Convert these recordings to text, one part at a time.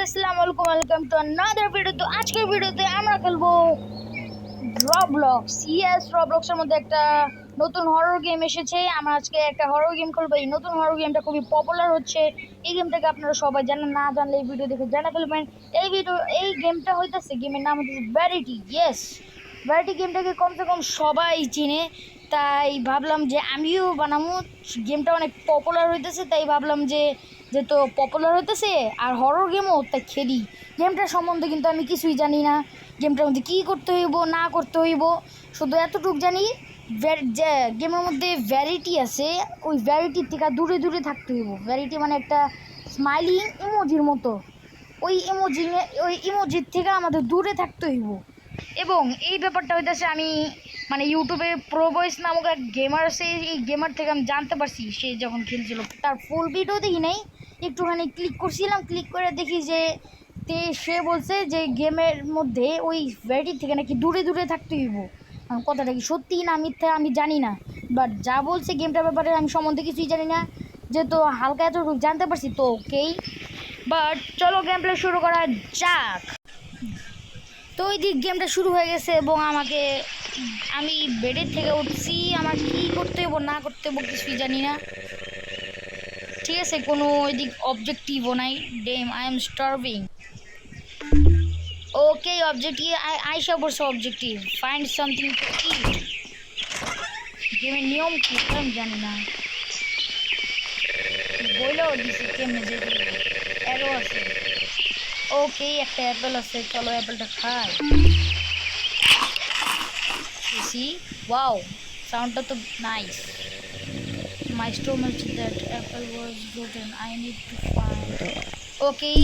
আসসালামু আলাইকুম, welcome to another video. তো আজকের ভিডিওতে আমরা খেলবো রবলক্স। রবলক্সের মধ্যে একটা নতুন হরর গেম এসেছে। আমরা আজকে একটা হরর গেম খেলবো। এই নতুন হরর গেমটা খুবই পপুলার হচ্ছে। এই গেমটাকে আপনারা সবাই জানেন, না জানলে এই ভিডিও দেখে জানা ফেলবেন। এই গেমটা হইতেছে, গেমের নাম হচ্ছে ভ্যারিটি। ভ্যারাইটি গেমটাকে কমসে কম সবাই চিনে, তাই ভাবলাম যে আমিও বানাবো। গেমটা অনেক পপুলার হইতেছে, তাই ভাবলাম যে যেহেতু পপুলার হইতেছে আর হরর গেমও, তাই খেলি। গেমটার সম্বন্ধে কিন্তু আমি কিছুই জানি না, গেমটার মধ্যে কী করতে হইব না করতে হইব, শুধু এতটুকু জানি যে গেমের মধ্যে ভ্যারাইটি আছে, ওই ভ্যারাইটির থেকে দূরে দূরে থাকতে হইব। ভ্যারাইটি মানে একটা স্মাইলিং ইমোজির মতো, ওই ইমোজির থেকে আমাদের দূরে থাকতে হইব। এবং এই ব্যাপারটা হইতেছে, আমি মানে ইউটিউবে প্রো বয়েস নামক এক গেমার আছে, এই গেমার থেকে আমি জানতে পারছি। সে যখন খেলছিল, তার ফুল ভিডিও দেখি নাই, একটুখানি ক্লিক করছিলাম, ক্লিক করে দেখি যে সে বলছে যে গেমের মধ্যে ওই ভ্যারাইটি থেকে নাকি দূরে দূরে থাকতে হইব। কথাটা কি সত্যি না মিথ্যা আমি জানি না, বাট যা বলছে গেমটার ব্যাপারে আমি সম্বন্ধে কিছুই জানি না, যেহেতু হালকা এতটুকু জানতে পারছি তো ওকেই। বাট চলো গেম প্লে শুরু করা যাক। তো ওই দিক গেমটা শুরু হয়ে গেছে এবং আমি বেডের থেকে উঠছি। আমার কী করতে হবো না করতে হবো কিছুই জানি না, ঠিক আছে? কোনো ওই দিক অবজেক্টিভও নাই। Damn I am starving. Okay, objective আইসা পড়ছে। Objective find something to eat. গেমের নিয়ম কি আমি জানি না, বইলেও দিছি কেমনে যে অ্যারো আছে। ওকে, একটা অ্যাপেল আছে, চলো অ্যাপেলটা খাই। See? Wow, soundটা তো nice. My stomach that apple was rotten. I need to find. Okay,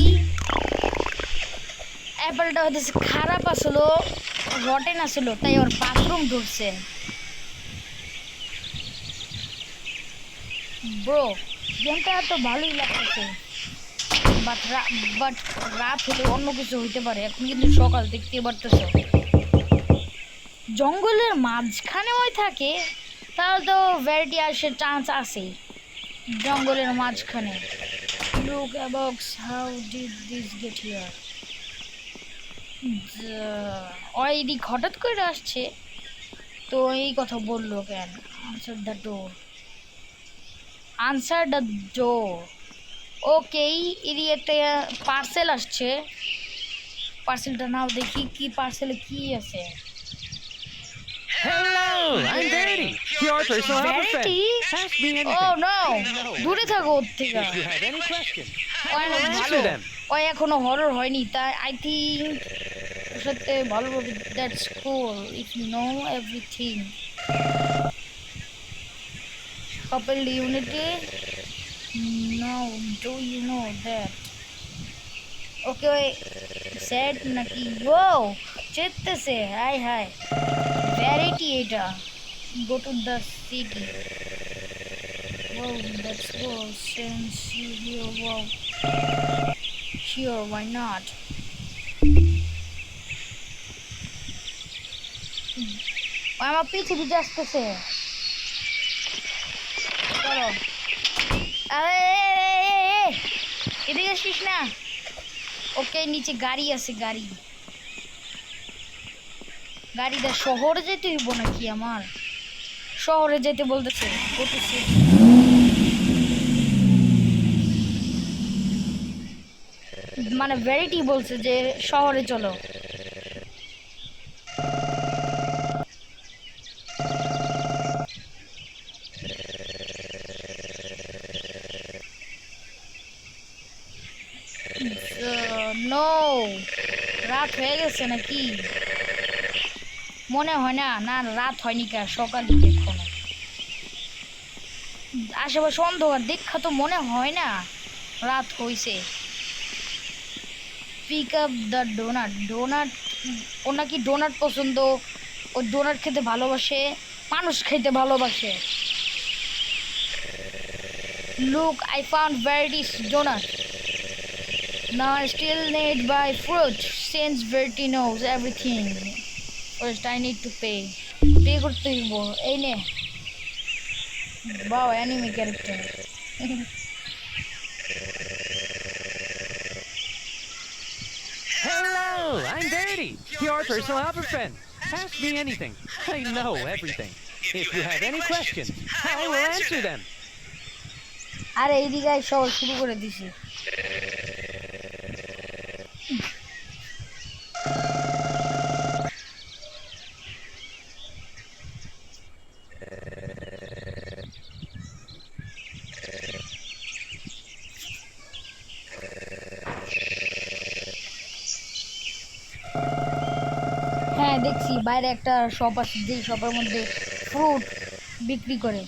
অ্যাপেলটা হচ্ছে খারাপ আসলো, রটেন আসলো, তাই ওর বাথরুম ঢুকছে। ব্রো, গেমটা তো ভালোই লাগতেছে, বাট রাত হলে অন্য কিছু হইতে পারে। এখন কিন্তু সকাল, দেখতে পারতেছ। জঙ্গলের মাঝখানে ওই থাকে, তাহলে তো ভ্যারাইটি আসার চান্স আছে। জঙ্গলের মাঝখানে। Look about how did this get here? ওই দিক হঠাৎ করে আসছে, তো এই কথা বললো কেন? Answer the door, answer the door. Okay, এদিকে একটা পার্সেল আসছে। পার্সেলটা নাও দেখি, কি পার্সেলে কি আছে। Hello, I'm Verity, your personal helper friend. Variety? Ask me ও anything. নো, দূরে থাকো ওর থেকে। If you have any questions, ও অনেক I'll ভালো, answer them. ও এখনো হরর হয়নি, তাই আই থিঙ্ক সাথে ভালো হবে। That's cool if you know everything. Couple unity, no, do you know that? Okay, ওই সেট নাকি? ও চেতেছে, হাই হাই ভ্যারাইটি এটা। Go to the city. Whoa, that's cool. Since you here, wow. Sure, why not? আমার পৃথিবীতে আসতেছে, চলো। আরে এদিকে আসিস না। ওকে, নিচে গাড়ি আছে, গাড়িটা শহরে যেতে হইব নাকি? আমার শহরে যেতে বলতেছে। মানে ভ্যারাইটি বলছে যে শহরে চলো। নো, রাত হয়ে গেছে নাকি? মনে হয় না, না রাত হয়নি, কা সকালই এখনো। আশেপাশে অন্ধকার দেখা তো মনে হয় না রাত হইছে। Pick up the donut. ও নাকি ডোনাট পছন্দ, ও ডোনাট খেতে ভালোবাসে, মানুষ খেতে ভালোবাসে। Look, I found varieties donut. Now I still need buy fruit since Verity knows everything. First I need to pay. Pay করতে হইব। এই নে, বাও anime character. Daddy, your personal helper friend. Ask me anything. I know everything. If you have any questions, I will answer them. আরে এইদিকে সব শুরু করে দিছি। হ্যাঁ দেখছি বাইরে একটা শপ আছে, যে শপের মধ্যে ফ্রুট বিক্রি করে।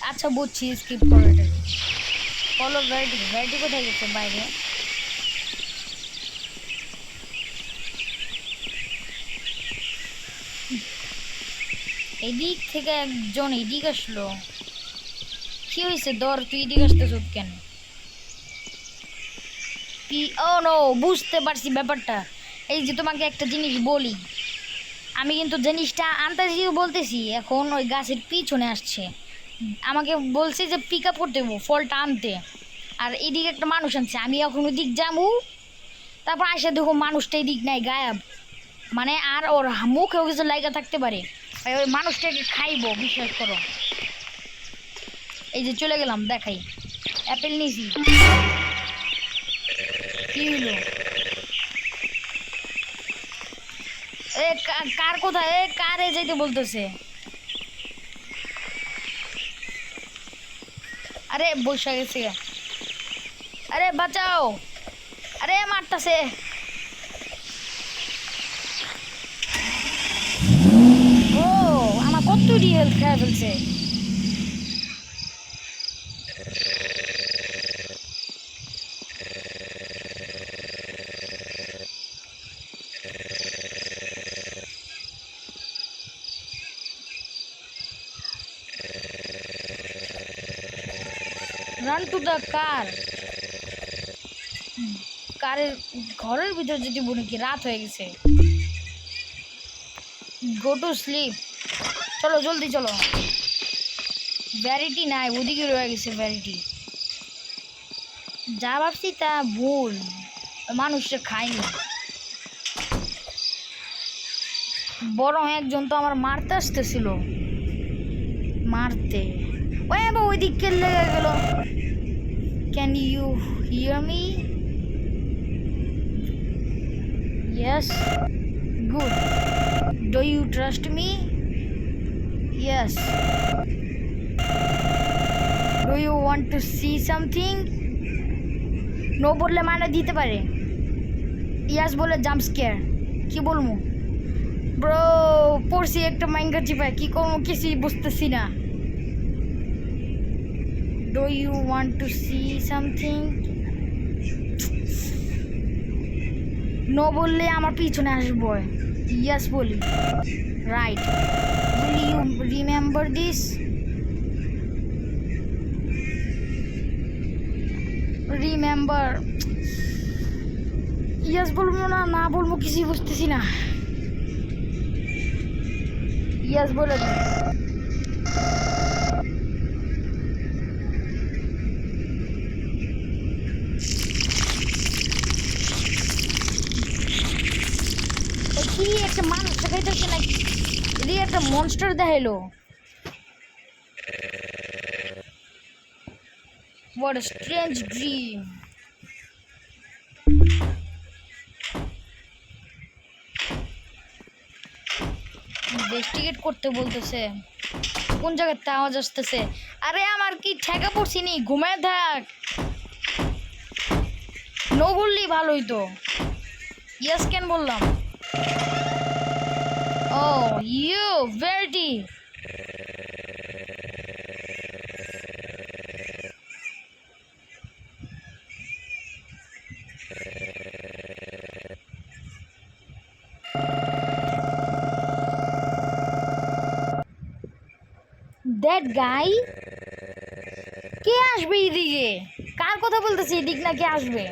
আচ্ছা বুঝছি, স্কিপ করো এটা। ফলো ভ্যারাইটি, ভ্যারাইটি কোথায় গেছে বাইরে? এদিক থেকে একজন এদিক আসলো। কি হয়েছে দর, তুই এদিক আসতেছ কেন? ও নো, বুঝতে পারছি ব্যাপারটা। এই যে তোমাকে একটা জিনিস বলি, আমি কিন্তু জিনিসটা আন্তাজি বলতেছি, এখন ওই গাছের পিছনে আসছে, আমাকে বলছে যে পিক আপ করতে হবো ফলটা আনতে, আর এদিকে একটা মানুষ আনছে, আমি এখন ওই দিক যাবো, তারপর আসে দেখো মানুষটা এদিক নাই, গায়েব। মানে আর ওর মুখেও কিছু লাইগা থাকতে পারে, ওই মানুষটাকে খাইবো, বিশ্বাস করো। এই যে চলে গেলাম, দেখাই অ্যাপেল নিছি। কি হলো? এ কার কোথায়? এ কারে যাইতে বলতেছে? আরে বসে গেছে, আরে বাঁচাও, আরে মারতাছে। ও আমার কতটি হেলথ খেয়ে ফেলছে। Run to the car. কারের ঘরের ভিতর যদি বলি কি রাত হয়ে গেছে, গো টু স্লিপ। চলো জলদি চলো। ভ্যারিটি নাই, ওদিকে রয়ে গেছে ভ্যারিটি। যা ভাবছি তা ভুল, মানুষটা খায়নি। বরং একজন তো আমার মারতে আসতেছিল, মারতে। ওই বা ওই দিক লেগে গেল। Can you hear me? Yes, good. Do you trust me? Yes. Do you want to see something? No বললে মানে দিতে পারে, ইয়াস বলে জাম্প স্কেয়ার। কি বলবো ব্রো, পড়ছি একটা মাইঙ্গা চিপায়, কি করবো কিছুই বুঝতেছি না। Do you want to see something? No বললে আমার পিছনে আসবো, ইয়াস বলি, right. Will you remember this? Remember, yes বলবো না, না বলবো কিছুই বুঝতেছি না। ইয়াস বলে দিই। কি একটা মানুষ দেখাইতেছে নাকি? এদিকে একটা মনস্টার দেখাইলো। What a strange dream. Investigate করতে বলতেছে, কোন জায়গাতে আওয়াজ আসতেছে? আরে আমার কি ঠেকা পড়ছি নি, ঘুমায় থাক। নো বললেই ভালো হইতো, ইয়েস কেন বললাম? ও ইউ ভেরিটি। দ্যাট গাই, কে আসবে এদিকে? কার কথা বলতেছি? এদিক না কে আসবে?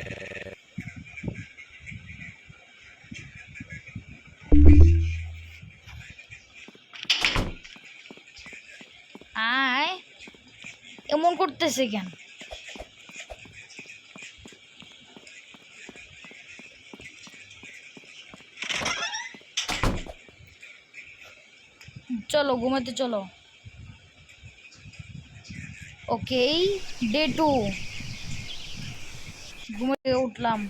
এমন করতেছে কেন? চলো ঘুমাতে চলো। ওকে, ডে 2 ঘুমাতে উঠলাম।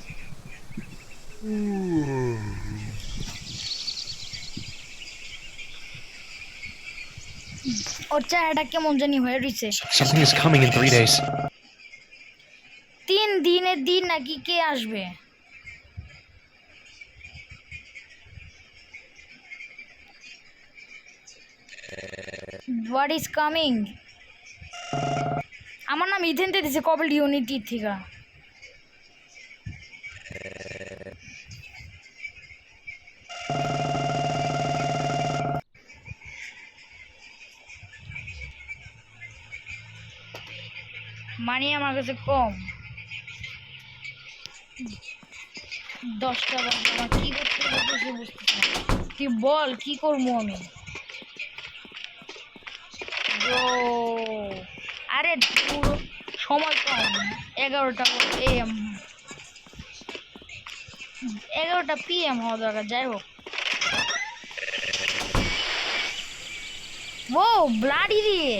ওর চেহারাটা কেমন জানি হয়ে রয়েছে। Something is coming in 3 days. 3 দিনের দিন নাকি? কে আসবে? What is coming? আমার নাম ইথেনতে দিছে কবল ইউনিটি থেকে। মানি আমার কাছে কম। 10টা বাজে, আমার কি করতে হবে বুঝতেছি না। তুই বল কি করবো আমি? আরে পুরো সময় কম। 11টা AM, 11টা PM হওয়া দরকার। যাই হোক, ও ব্লাডি দিয়ে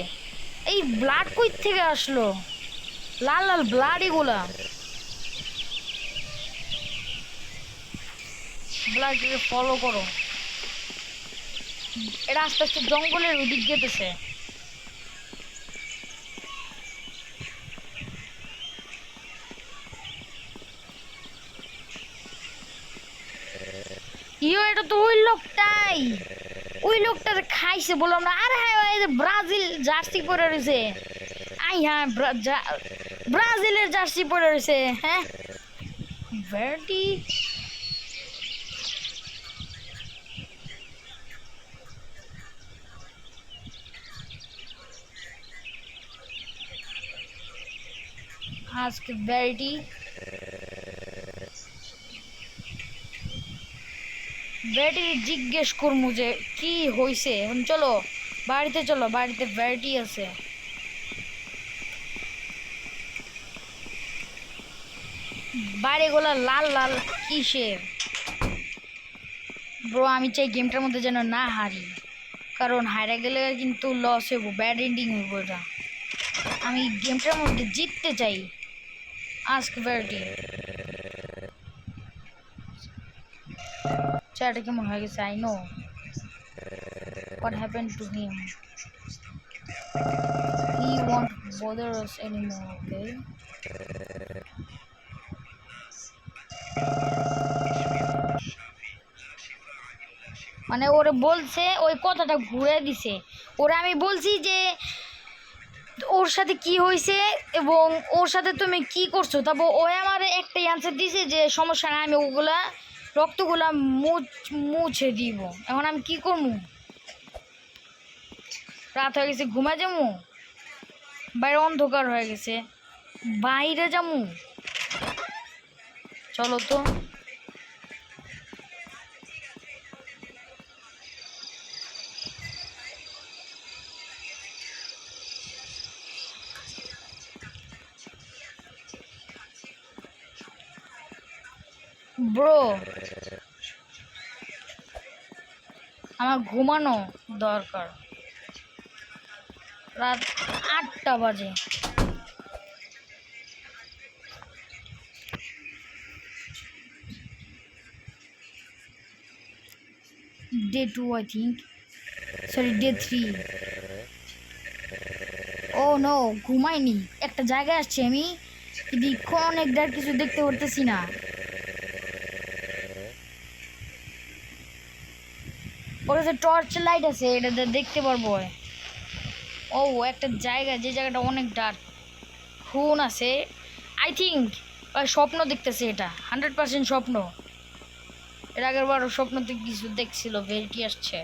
এই ব্লাড কই থেকে আসলো? লাল লাল ব্লাড এগুলা। ব্লাডকে ফলো করো। এটা আস্তে আস্তে জঙ্গলের ওদিক যেতেছে। ইয়ো, এটা তো ওই লোকটাই। ওই লোকটা খাইছে বললাম না। আরে হ্যাঁ, এই যে ব্রাজিল জার্সি পরে রয়েছে। হ্যাঁ, ব্রাজিলের জার্সি পরে রয়েছে। হ্যাঁ, ভেরি আজকে ভ্যারাইটি জিজ্ঞেস করবো যে কি হয়েছে। এখন চলো বাড়িতে, চলো বাড়িতে ভ্যারাইটি আছে। বাড়িগুলো লাল লাল কিসের? ব্রো আমি চাই গেমটার মধ্যে যেন না হারি, কারণ হারা গেলে কিন্তু লস হইব, ব্যাড এন্ডিং হইব। এটা আমি গেমটার মধ্যে জিততে চাই। আস্ক ভ্যারাইটি চাটা কেমন হয়ে গেছে? I know what happened to him. He won't bother us anymore. Okay, মানে ওরে বলছে, ওই কথাটা ঘুরে দিছে। ওরে আমি বলছি যে ওর সাথে কি হয়েছে এবং ওর সাথে তুমি কি করছো, তারপর ও আমার একটাই অ্যান্সার দিছে যে সমস্যা নাই, আমি ওগুলা রক্তগুলা মুছে দিব। এখন আমি কি করবো? রাত হয়ে গেছে, ঘুমা যাবো? বাইরে অন্ধকার হয়ে গেছে, বাইরে যাবো? চলো তো। ব্রো আমার ঘুমানো দরকার। রাত 8টা বাজে। Day 2 I think, sorry day 3। Oh no, ঘুমাইনি। একটা জায়গায় আসছি আমি, কিন্তু অনেকটার কিছু দেখতে পারতেছি না। ওর যে টর্চ লাইট আছে, এটা দেখতে পারবো। ও একটা জায়গা, যে জায়গাটা অনেক ডার্ক, খুন আছে আই থিঙ্ক। স্বপ্ন দেখতেছে, এটা 100% স্বপ্ন। এর আগের বার স্বপ্নতে কিছু দেখছিল, ভেরিটি আসছে।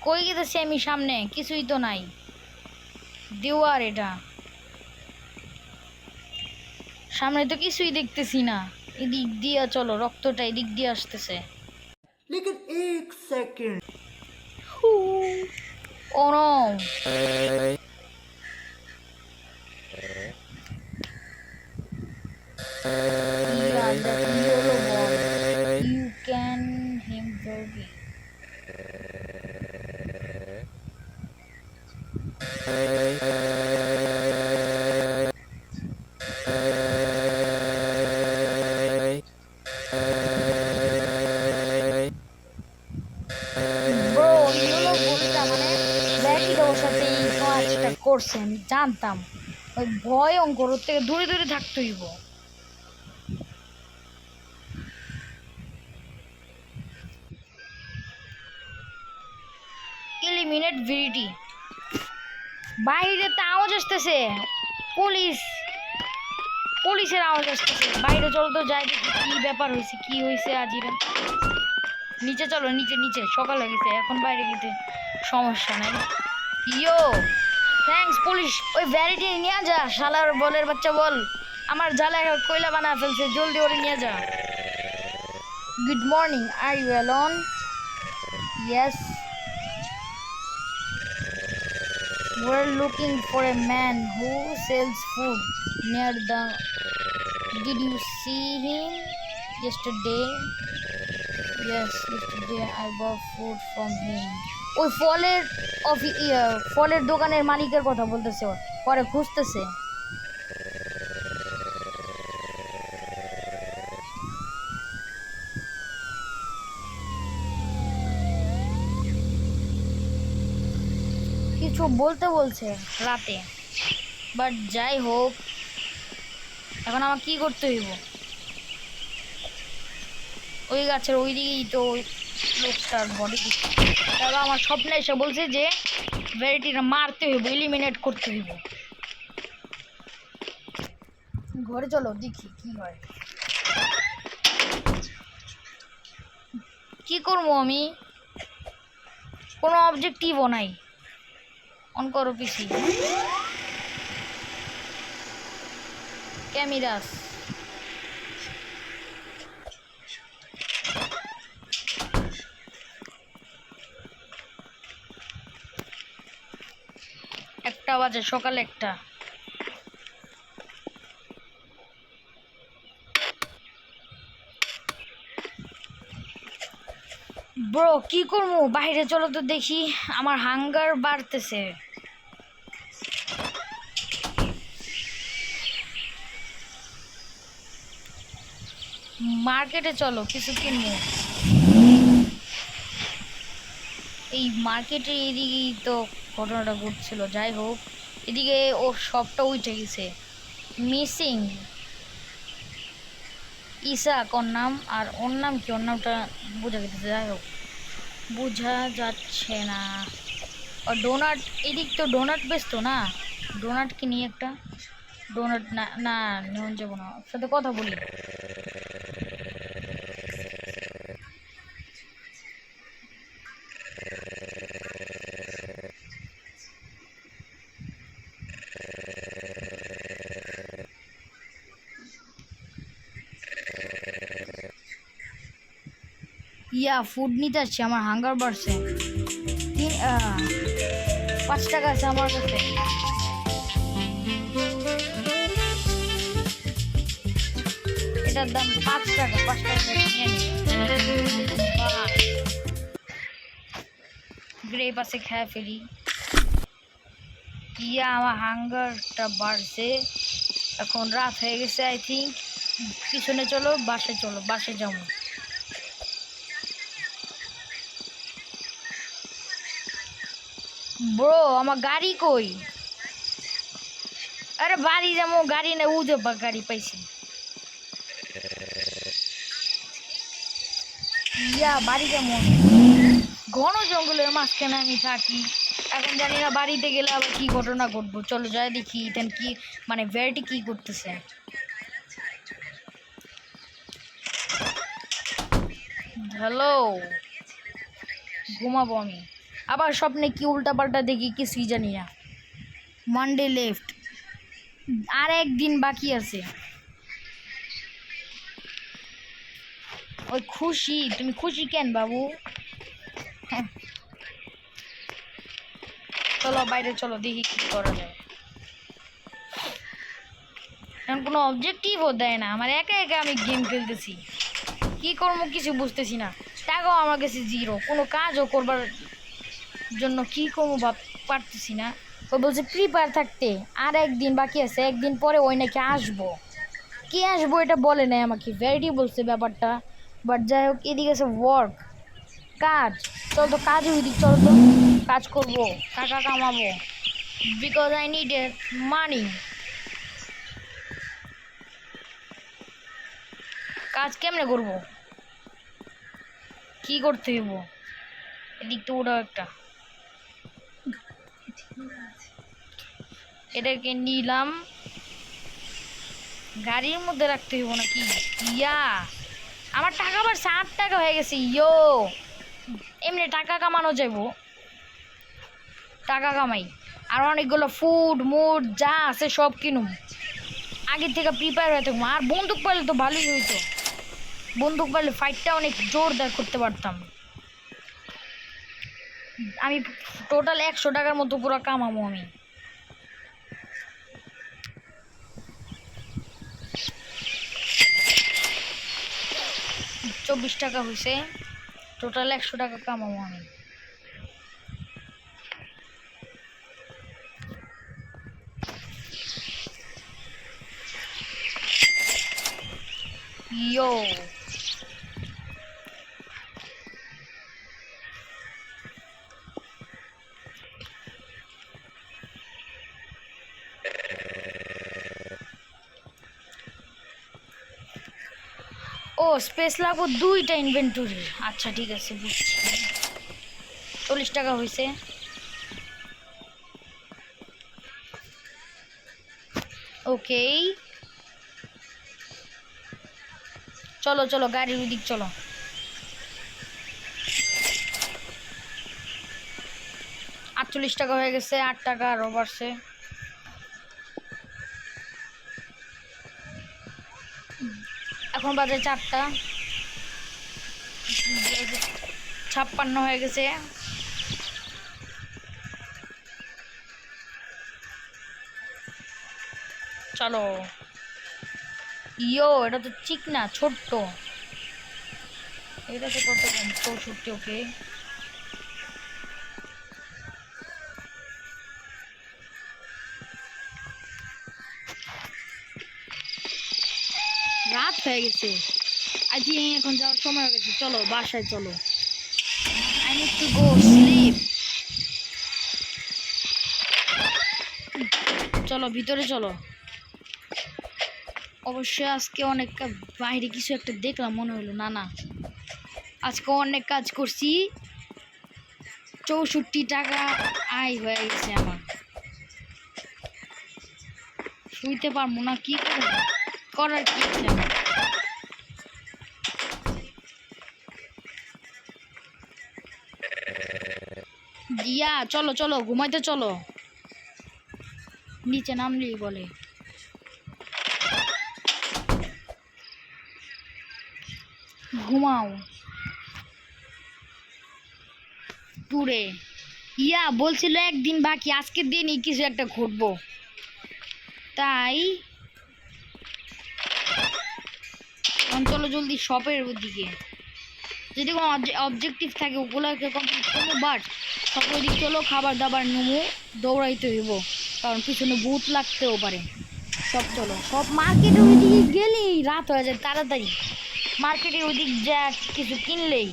কই গেতেছি আমি? সামনে কিছুই তো নাই, দেওয়ার। এটা সামনে তো কিছুই দেখতেছি না। এদিক দিয়ে চলো, রক্তটা এদিক দিয়ে আসতেছে। लेकिन एक second. Oh no. Yeah, that yellow boy. You can him very. Bro, yellow বলটা মানে ব্যাটিটা ওর সাথে এই কাজটা করছে আমি জানতাম। ওই ভয়ঙ্কর ওর থেকে দূরে দূরে থাকতে হইব। এলিমিনেট ভিরিটি। বাইরে তো আওয়াজ আসতেছে, পুলিশ, পুলিশের আওয়াজ আসতেছে। বাইরে চলো তো যাই দেখি কি ব্যাপার হয়েছে, কি হয়েছে আজিরা। নিচে চলো, নিচে নিচে, সকাল হয়ে গেছে, এখন বাইরে গেতে সমস্যা নাই। ইয়ো থ্যাঙ্কস পুলিশ। ওই ভ্যারিটি নিয়ে যা, শালার বলের বাচ্চা বল আমার জালে কয়লা বানা ফেলছে, জলদি ওরে নিয়ে যা। Good morning, are you alone? Yes, we're looking for a man who sells food near the. Did you see him yesterday? Yes, yesterday I bought food from him. ওই ফলের দোকানের মালিকের কথা বলতেছে, ওর পরে খুঁজতেছে। কিছু বলতে বলছে রাতে, বাট যাই হোক এখন আমার কি করতে হইব? ওই গাছের ওই দিকেই তো ওই লোকটার বডি। তাহলে আমার স্বপ্নে এসে বলছে যে ভ্যারাইটিটা মারতে হইব, এলিমিনেট করতে হইব। ঘরে চলো দেখি কি হয়। কি করবো আমি? কোনো অবজেক্টিভও নাই। অন করো পিসি। ক্যামেরাস। একটা বাজে, সকাল একটা। ব্রো কি করবো? বাইরে চলো তো দেখি, আমার হাঙ্গার বাড়তেছে। মার্কেটে চলো, কিছু কিনবো। এই মার্কেটের এদিকেই তো ঘটনাটা ঘটছিল। যাই হোক, এদিকে ও সবটা উঠে গেছে। মিসিং ইসাক ওর নাম, আর ওর নাম কি? ওর নামটা বোঝা গেছে, যাই হোক বোঝা যাচ্ছে না। আর ডোনাট, এদিক তো ডোনাট বেচতো না? ডোনাট কিনি একটা। ডোনাট না না নেওয়া যাবো না, ওর সাথে কথা বলি। ইয়া ফুড নিতে আসছি, আমার হাঙ্গার বাড়ছে। 5 টাকা আছে আমার কাছে। এটার দাম 5 টাকা, 5 টাকা নিয়ে নি। গ্রেপ আছে, খেয়ে ফেলি। ইয়া আমার হাঙ্গারটা বাড়ছে। এখন রাত হয়ে গেছে আই থিঙ্ক। পিছনে চলো, বাসে চলো, বাসে যাবো। ব্রো আমার গাড়ি কই? আরে বাড়ি যাবো, গাড়ি না উজে গাড়ি পাইছি। ইয়া বাড়ি যাবো। ঘন জঙ্গলের মাঝখানে আমি থাকি, এখন জানি না বাড়িতে গেলে আবার কি ঘটনা ঘটবো। চলো যাই দেখি ইথেন কি, মানে ভ্যারাইটি কি করতেছে। হ্যালো, ঘুমাবো আমি। আবার স্বপ্নে কি উল্টা পাল্টা দেখি, কিছুই জানি না। মানডে লেফট, আর একদিন বাকি আছে। ওই খুশি, তুমি খুশি কেন বাবু? চলো বাইরে চলো দেখি কি করা যায়। এখন কোনো অবজেক্টিভও দেয় না, আমার একা একা আমি গেম খেলতেছি, কি করবো কিছু বুঝতেছি না। টাকাও আমার কাছে জিরো, কোনো কাজও করবার জন্য কি করবো পারতেছি না। ও বলছে প্রিপেয়ার থাকতে, আর একদিন বাকি আছে, একদিন পরে ওই নাকি আসবো। কে আসবো এটা বলে নাই আমাকে, ভ্যারাইটি বলছে ব্যাপারটা। বাট যাই হোক, এদিকে আছে ওয়ার্ক, কাজ। চল তো কাজের ওইদিক, চল তো কাজ করবো, টাকা কামাবো, বিকজ আই নিড এ মানি। কাজ কেমনে করবো, কি করতে হইব? এদিক তো ওটাও একটা, এটাকে নিলাম, গাড়ির মধ্যে রাখতে হইব নাকি? ইয়া আমার টাকা আবার 60 টাকা হয়ে গেছে। ইয়ো এমনি টাকা কামানো যাবো, টাকা কামাই, আর অনেকগুলো ফুড মুড যা আছে সব কিনুম, আগের থেকে প্রিপেয়ার হয়ে থাকবো। আর বন্দুক পাইলে তো ভালোই হইতো, বন্দুক পাইলে ফাইটটা অনেক জোরদার করতে পারতাম। আমি টোটাল 100 টাকার মতো পুরো কামাবো আমি। $24 হয়েছে, টোটাল 100 টাকা কামাবো আমি। ইয়ো ও স্পেস লাগবো 2টা ইনভেন্টরি, আচ্ছা ঠিক আছে বুঝছি। 40 টাকা হয়েছে। ওকে চলো চলো গাড়ির ওইদিক চলো। $48 হয়ে গেছে, 8 টাকা আরো বাড়ছে। এখন বাজে 4টা, 56 হয়ে গেছে। চলো ইয়ো এটা তো চিকনা ছোট্ট, এটা তো কত কম, 64। ওকে রাত হয়ে গেছে, আই থিঙ্ক এখন যাওয়ার সময় হয়ে গেছে। চলো বাসায় চলো, I need to go sleep. চলো ভিতরে চলো। অবশ্যই আজকে অনেক বাইরে কিছু একটা দেখলাম, মনে হলো না না, আজকে অনেক কাজ করছি, 64 টাকা আয় হয়ে গেছে আমার। শুইতে পারবো না, কি করবো, করার কি আছে আমার? দিয়া চলো চলো ঘুমাইতে চলো, নিচে নামলেই বলে। ঘুমাও টুরে। ইয়া বলছিল একদিন বাকি, আজকের দিনই কিছু একটা ঘটবো, তাই চলো জলদি শপের দিকে। যদি কোনো অবজেক্টিভ থাকে ওগুলোকে কমপ্লিট করবো, বাট সব ওইদিক চলো, খাবার দাবার নেবো, দৌড়াইতে হইব, কারণ পিছনে ভূত লাগতেও পারে। সব চলো, সব মার্কেটের ওইদিকে গেলেই রাত হয়ে যায় তাড়াতাড়ি, মার্কেটের ওইদিক যা কিছু কিনলেই।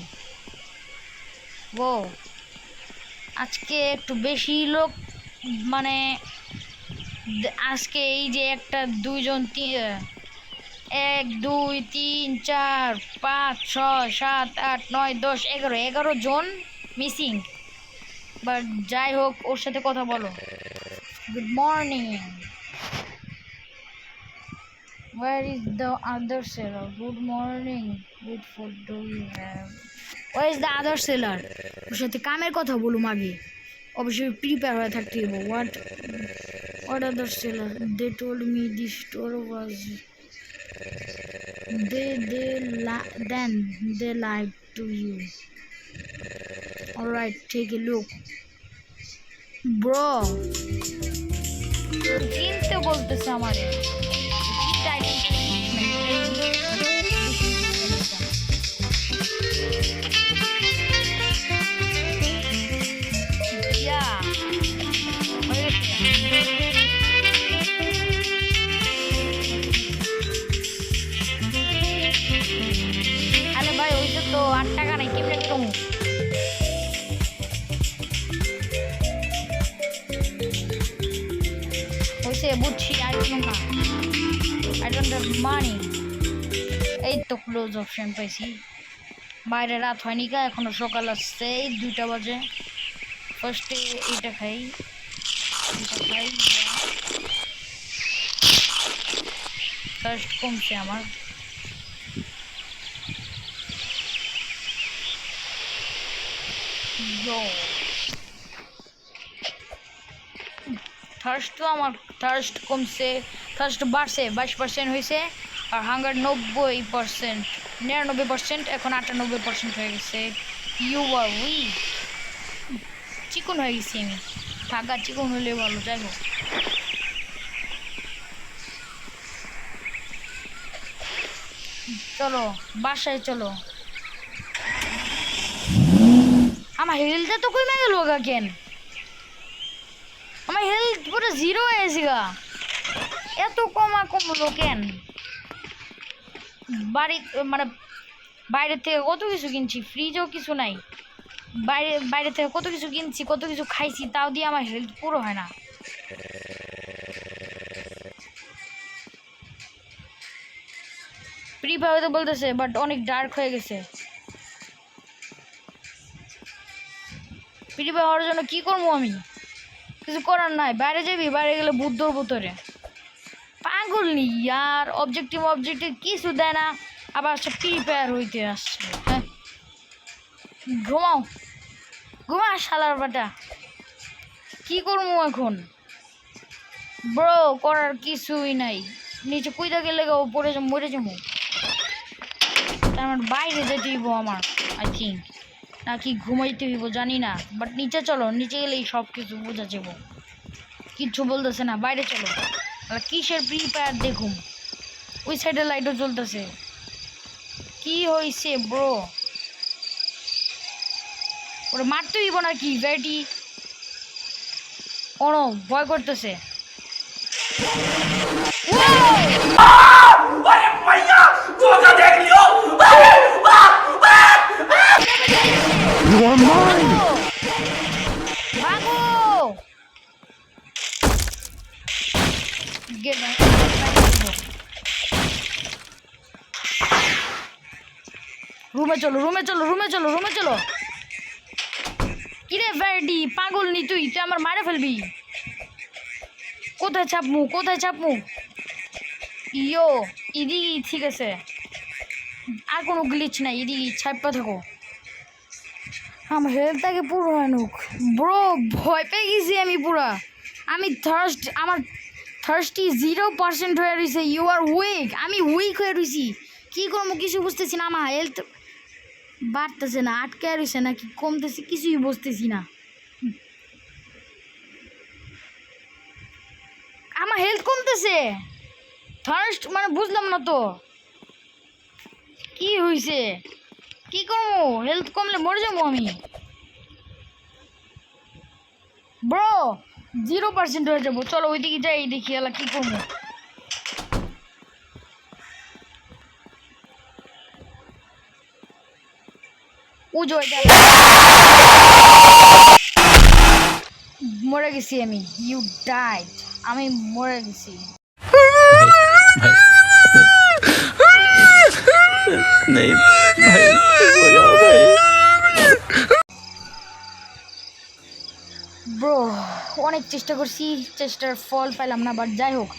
ও আজকে একটু বেশি লোক, মানে আজকে এই যে একটা দুইজন 1 2 3 4 5 6 7 8 9 10 11 জন মিসিং। বাট যাই হোক, ওর সাথে কথা বলো। Good morning, where is the other seller? Good morning, good food do you have? Where is the other seller? ওর সাথে কামের কথা বলুম আগে, অবশ্যই প্রিপেয়ার হয়ে থাকতে হইব। what other seller? They told me this store was then they lied to you. All right, take a look. Bro চিনতে বলতেছে আমারে আরে ভাই ওইটা তো 8 টাকা নাই কেমনে কমু হইছে বুঝছি আর কোনো না I don't have money এই তো ক্লোজ অপশন পাইছি বাইরে রাত হয়নি কা এখনো সকাল আসছে 2টা বাজে ফার্স্টে এটা খাই ফার্স্ট কমছে আমার থার্স্ট তো আমার থার্স্ট কমছে থার্স্ট বাড়ছে 22% হয়েছে আর হাঙ্গার 90% 99% এখন 98% হয়ে গেছে ইউ আর উইক চিকন হয়ে গেছি আমি থাকা চিকন হলে ভালো যাই হোক চলো বাসায় চলো আমার হেলথে তো কমে গেল গা কেন আমার হেলথ পুরো 0 হয়ে গেছে গা এত কমলো কেন বাড়ি মানে বাইরে থেকে কত কিছু কিনছি ফ্রিজও কিছু নাই বাইরে থেকে কত কিছু কিনছি কত কিছু খাইছি তাও দিয়ে আমার হেলথ পুরো হয় না ফ্রি ফায়ার বলতেছে বাট অনেক ডার্ক হয়ে গেছে ফ্রি ফায়ার হওয়ার জন্য কি করবো আমি কিছু করার নাই বাইরে যাবি বাইরে গেলে বুদ্ধর ভিতরে পাগল নি ইয়ার অবজেক্টিভ কিছু দেয় না আবার সব ফ্রি ফায়ার হইতে আসছে হ্যাঁ ঘুমা শালার বাটা কি করবো এখন ব্রো করার কিছুই নাই নিচে কুইদা গেলে পড়ে মরে যাবো আমার বাইরে যেতে হইব আমার আই থিঙ্ক নাকি ঘুমাইতে হইব জানি না বাট নিচে চলো নিচে গেলেই সব কিছু বোঝা যাবো কিচ্ছু বলতেছে না বাইরে চলো কিসের ফ্রি ফায়ার দেখুন ওই সাইডে লাইটও জ্বলতেছে কি হয়েছে ব্রো ওরা মারতে হইব নাকি ব্যাটি কোনো ভয় করতেছে You are mine! ভাগো রুমে চলো কিরে ব্যাটি পাগল নি তুই আমার মারে ফেলবি কোথায় চাপমু ইয়ো এদিকে ঠিক আছে আর কোনো গ্লিচ নাই এদিকে ছাপা থাকো আমার হেলথটাকে পুরো আনুক ব্রো ভয় পেয়ে গেছি আমি পুরা আমি আমার থার্স্টি 0% হয়ে রয়েছে ইউ আর উইক আমি উইক হয়ে রয়েছি কী করবো কিছু বুঝতেছি না আমার হেলথ বাড়তেছে না আটকে রয়েছে না কি কমতেছে কিছুই বুঝতেছি না আমার হেলথ কমতেছে থার্স্ট মানে বুঝলাম না তো কি হয়েছে কি করবো হেলথ কমলে মরে যাবো আমি ব্রো 0% হয়ে যাবো চলো ওইদিকে যাই দেখি এলা কি করবো মরে গেছি আমি ইউ ডাইড আমি মরে গেছি नहीं भाई हो जाओ भाई ব্রো অনেক চেষ্টা করছি চেষ্টার ফল পেলাম না বাট যাই হোক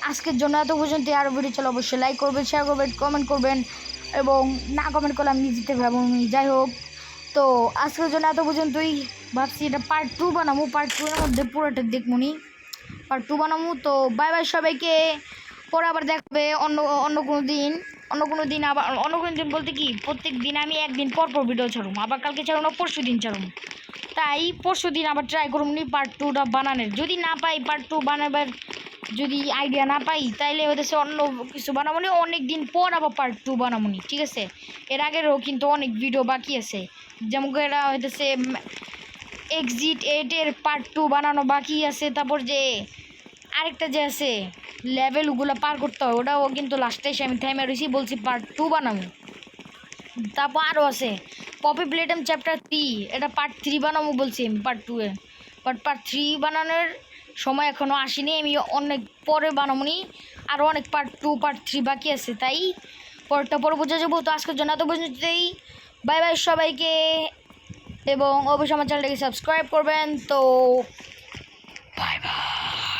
আজকের জন্য এত পর্যন্ত আরও ভিডিও চলো অবশ্যই লাইক করবেন শেয়ার করবেন কমেন্ট করবেন এবং না কমেন্ট করলে আমি জিতে ভাবো যাই হোক তো আজকের জন্য এত পর্যন্তই ভাবছি এটা পার্ট 2 বানাবো পার্ট 2 এর মধ্যে পুরোটা দেখবনি পার্ট 2 বানাবো তো বাই বাই সবাইকে পরে আবার দেখবে অন্য কোনো দিন অন্য কোনো দিন আবার অন্য কোনো দিন বলতে কি প্রত্যেক দিন আমি একদিন পর পর ভিডিও ছাড়ুম, আবার কালকে ছাড়ুম না পরশু দিন ছাড়ুম। তাই পরশু দিন আবার ট্রাই করুম নি পার্ট 2টা বানানোর। যদি না পাই পার্ট 2 বানাবার, যদি আইডিয়া না পাই তাইলে হতেছে অন্য কিছু বানাবো নি, অনেক দিন পর আবার পার্ট 2 বানাবো নি, ঠিক আছে? এর আগেরও কিন্তু অনেক ভিডিও বাকি আছে, যেমন এরা হইতেছে এক্সিট 8-এর পার্ট 2 বানানো বাকি আছে। তারপর যে আরেকটা যে আছে লেভেলগুলো পার করতে হয়, ওটাও কিন্তু লাস্টে এসে আমি থেমে রয়েছি, বলছি পার্ট 2 বানাবো। তারপর আরও আছে পপি প্লেটম চ্যাপ্টার 3, এটা পার্ট 3 বানাবো বলছি আমি পার্ট 2-এ, বাট পার্ট 3 বানানোর সময় এখনও আসেনি, আমি অনেক পরে বানাবো নি, আরও অনেক পার্ট 2 পার্ট 3 বাকি আছে, তাই পরটা পরে বোঝা যাবো। তো আজকের জন্য এত পর্যন্তই, বাই বাই সবাইকে, এবং অবশ্যই আমার চ্যানেলটাকে সাবস্ক্রাইব করবেন। তো বাই বাই।